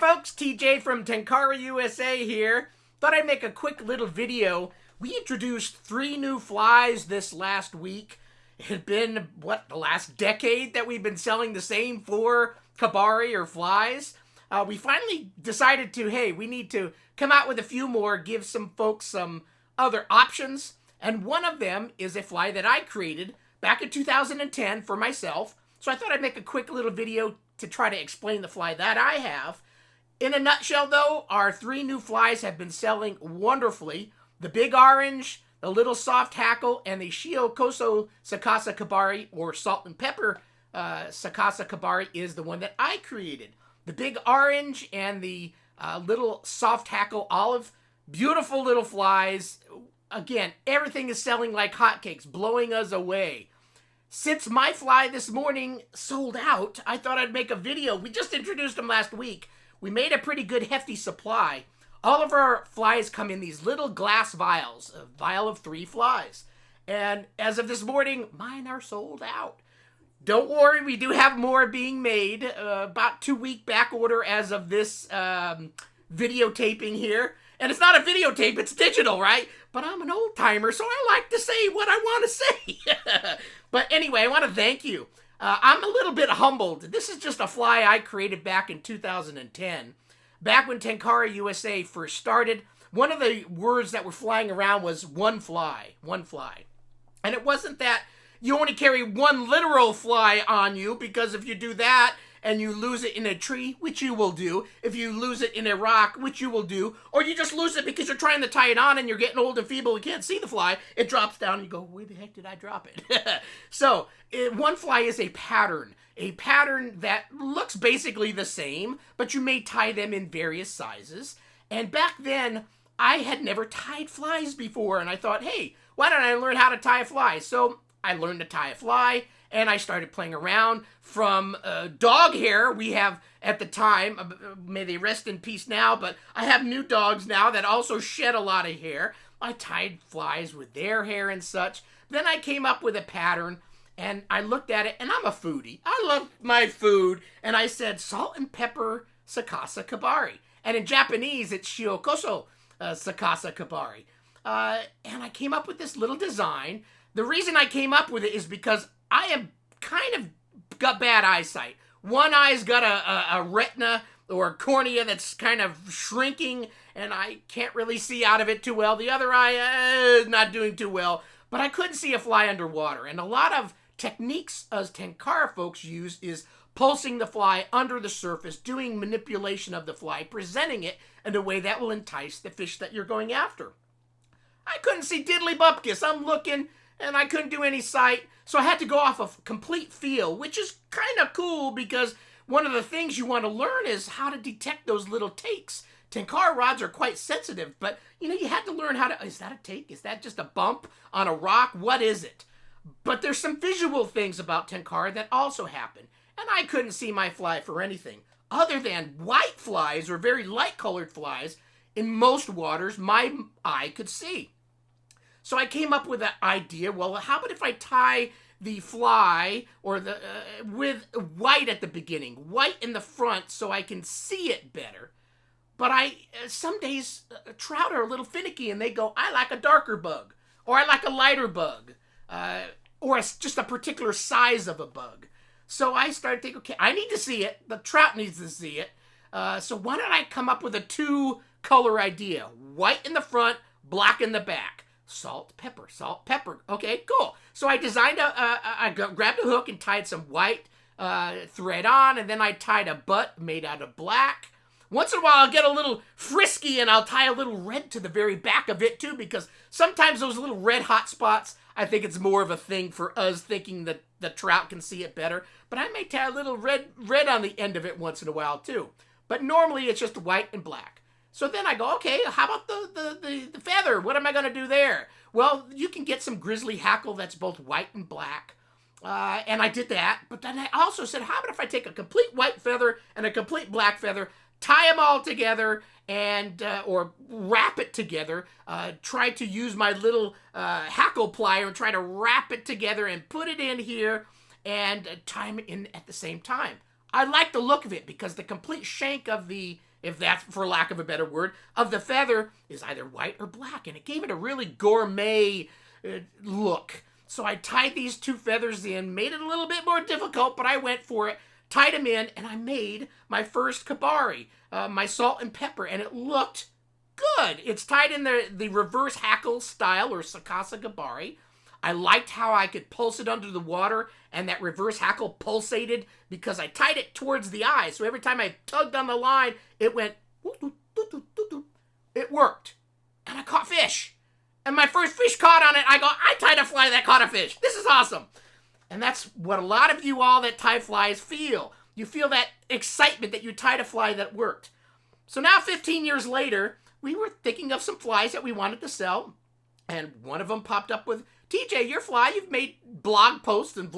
folks, TJ from Tenkara USA here. Thought I'd make a quick little video. We introduced 3 new flies this last week. It had been, the last decade that we've been selling the same 4 Kebari or flies. We finally decided we need to come out with a few more, give some folks some other options. And one of them is a fly that I created back in 2010 for myself. So I thought I'd make a quick little video to try to explain the fly that I have. In a nutshell, though, our 3 new flies have been selling wonderfully. The big orange, the little soft hackle, and the Shio Koshō Sakasa Kebari, or salt and pepper Sakasa Kebari, is the one that I created. The big orange and the little soft hackle olive, beautiful little flies. Again, everything is selling like hotcakes, blowing us away. Since my fly this morning sold out, I thought I'd make a video. We just introduced them last week. We made a pretty good hefty supply. All of our flies come in these little glass vials, a vial of 3 flies. And as of this morning, mine are sold out. Don't worry, we do have more being made. About 2-week back order as of this videotaping here. And it's not a videotape, it's digital, right? But I'm an old timer, so I like to say what I want to say. But anyway, I want to thank you. I'm a little bit humbled. This is just a fly I created back in 2010. Back when Tenkara USA first started, one of the words that were flying around was one fly. And it wasn't that you only carry one literal fly on you, because if you do that and you lose it in a tree, which you will do, if you lose it in a rock, which you will do, or you just lose it because you're trying to tie it on and you're getting old and feeble and can't see the fly, it drops down and you go, where the heck did I drop it? So, one fly is a pattern that looks basically the same, but you may tie them in various sizes. And back then, I had never tied flies before, and I thought, hey, why don't I learn how to tie a fly? So I learned to tie a fly, and I started playing around from dog hair. We have, at the time, may they rest in peace now, but I have new dogs now that also shed a lot of hair. I tied flies with their hair and such. Then I came up with a pattern, and I looked at it, and I'm a foodie. I love my food, and I said salt and pepper Sakasa Kebari. And in Japanese, it's Shio Koshō Sakasa Kebari. And I came up with this little design. The reason I came up with it is because I am kind of got bad eyesight. One eye's got a retina or a cornea that's kind of shrinking, and I can't really see out of it too well. The other eye is not doing too well, but I couldn't see a fly underwater. And a lot of techniques us Tenkara folks use is pulsing the fly under the surface, doing manipulation of the fly, presenting it in a way that will entice the fish that you're going after. I couldn't see diddly bupkis. I'm looking, and I couldn't do any sight, so I had to go off of complete feel, which is kind of cool because one of the things you want to learn is how to detect those little takes. Tenkara rods are quite sensitive, but you had to learn how to, is that a take? Is that just a bump on a rock? What is it? But there's some visual things about Tenkara that also happen, and I couldn't see my fly for anything. Other than white flies or very light colored flies, in most waters, my eye could see. So I came up with that idea, well, how about if I tie the fly or with white at the beginning, white in the front so I can see it better. But some days, trout are a little finicky and they go, I like a darker bug, or I like a lighter bug, or just a particular size of a bug. So I started thinking, okay, I need to see it. The trout needs to see it. So why don't I come up with a 2-color idea? White in the front, black in the back. Salt, pepper. Okay, cool. So I designed I grabbed a hook and tied some white thread on, and then I tied a butt made out of black. Once in a while, I'll get a little frisky, and I'll tie a little red to the very back of it, too, because sometimes those little red hot spots, I think it's more of a thing for us thinking that the trout can see it better. But I may tie a little red on the end of it once in a while, too. But normally, it's just white and black. So then I go, okay, how about the feather? What am I going to do there? Well, you can get some grizzly hackle that's both white and black. And I did that. But then I also said, how about if I take a complete white feather and a complete black feather, tie them all together, and or wrap it together. Try to use my little hackle plier and try to wrap it together and put it in here and tie them in at the same time. I like the look of it because the complete shank of the if that's for lack of a better word, of the feather is either white or black, and it gave it a really gourmet look. So I tied these two feathers in, made it a little bit more difficult, but I went for it, tied them in, and I made my first Kebari, my salt and pepper, and it looked good. It's tied in the reverse hackle style, or Sakasa Kebari. I liked how I could pulse it under the water, and that reverse hackle pulsated because I tied it towards the eye. So every time I tugged on the line, it went, it worked. And I caught fish. And my first fish caught on it, I go, I tied a fly that caught a fish. This is awesome. And that's what a lot of you all that tie flies feel. You feel that excitement that you tied a fly that worked. So now 15 years later, we were thinking of some flies that we wanted to sell. And one of them popped up with, TJ, your fly, you've made blog posts, and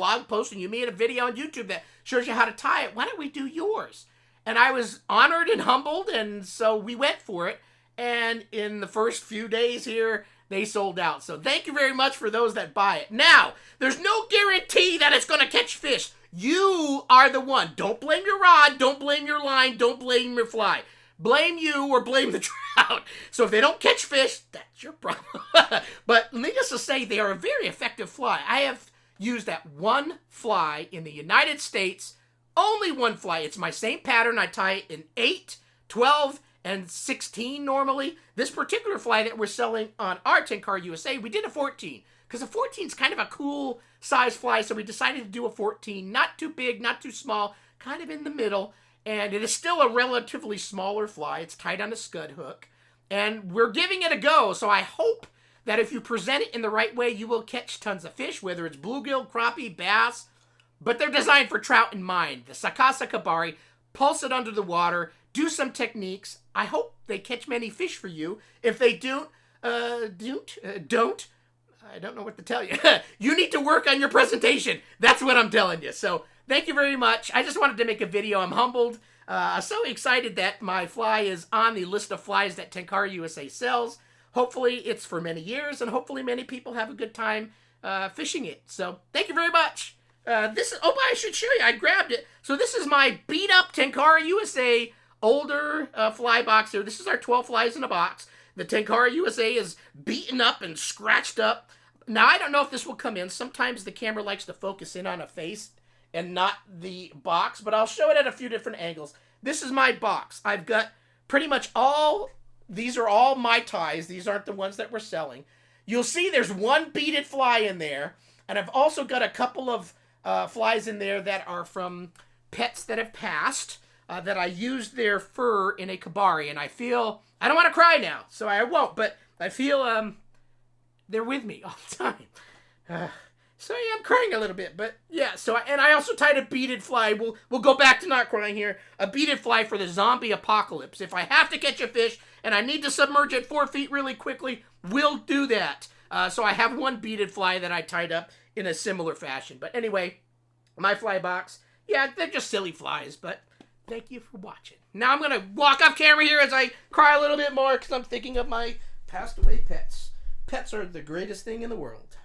you made a video on YouTube that shows you how to tie it. Why don't we do yours? And I was honored and humbled, and so we went for it. And in the first few days here, they sold out. So thank you very much for those that buy it. Now, there's no guarantee that it's going to catch fish. You are the one. Don't blame your rod. Don't blame your line. Don't blame your fly. Blame you or blame the trout. So if they don't catch fish, that's your problem. But needless to say, they are a very effective fly. I have used that one fly in the United States. Only one fly. It's my same pattern. I tie it in 8, 12, and 16 normally. This particular fly that we're selling on our Tenkara USA, we did a 14. Because a 14 is kind of a cool size fly, so we decided to do a 14. Not too big, not too small, kind of in the middle. And it is still a relatively smaller fly. It's tied on a scud hook. And we're giving it a go. So I hope that if you present it in the right way, you will catch tons of fish, whether it's bluegill, crappie, bass. But they're designed for trout in mind. The Sakasa Kebari, pulse it under the water, do some techniques. I hope they catch many fish for you. If they don't, I don't know what to tell you. You need to work on your presentation. That's what I'm telling you. So thank you very much. I just wanted to make a video. I'm humbled. I'm so excited that my fly is on the list of flies that Tenkara USA sells. Hopefully it's for many years, and hopefully many people have a good time fishing it. So thank you very much. I should show you. I grabbed it. So this is my beat up Tenkara USA older fly box here. This is our 12 flies in a box. The Tenkara USA is beaten up and scratched up. Now, I don't know if this will come in. Sometimes the camera likes to focus in on a face and not the box, but I'll show it at a few different angles. This is my box. I've got pretty much these are all my ties. These aren't the ones that we're selling. You'll see there's one beaded fly in there, and I've also got a couple of flies in there that are from pets that have passed, that I used their fur in a Kebari, and I don't want to cry now, so I won't, but I feel they're with me all the time. So yeah, I'm crying a little bit, but yeah, I also tied a beaded fly. We'll go back to not crying here. A beaded fly for the zombie apocalypse. If I have to catch a fish and I need to submerge at 4 feet really quickly, we'll do that. So I have one beaded fly that I tied up in a similar fashion. But anyway, my fly box, yeah, they're just silly flies, but thank you for watching. Now I'm going to walk off camera here as I cry a little bit more because I'm thinking of my passed away pets. Pets are the greatest thing in the world.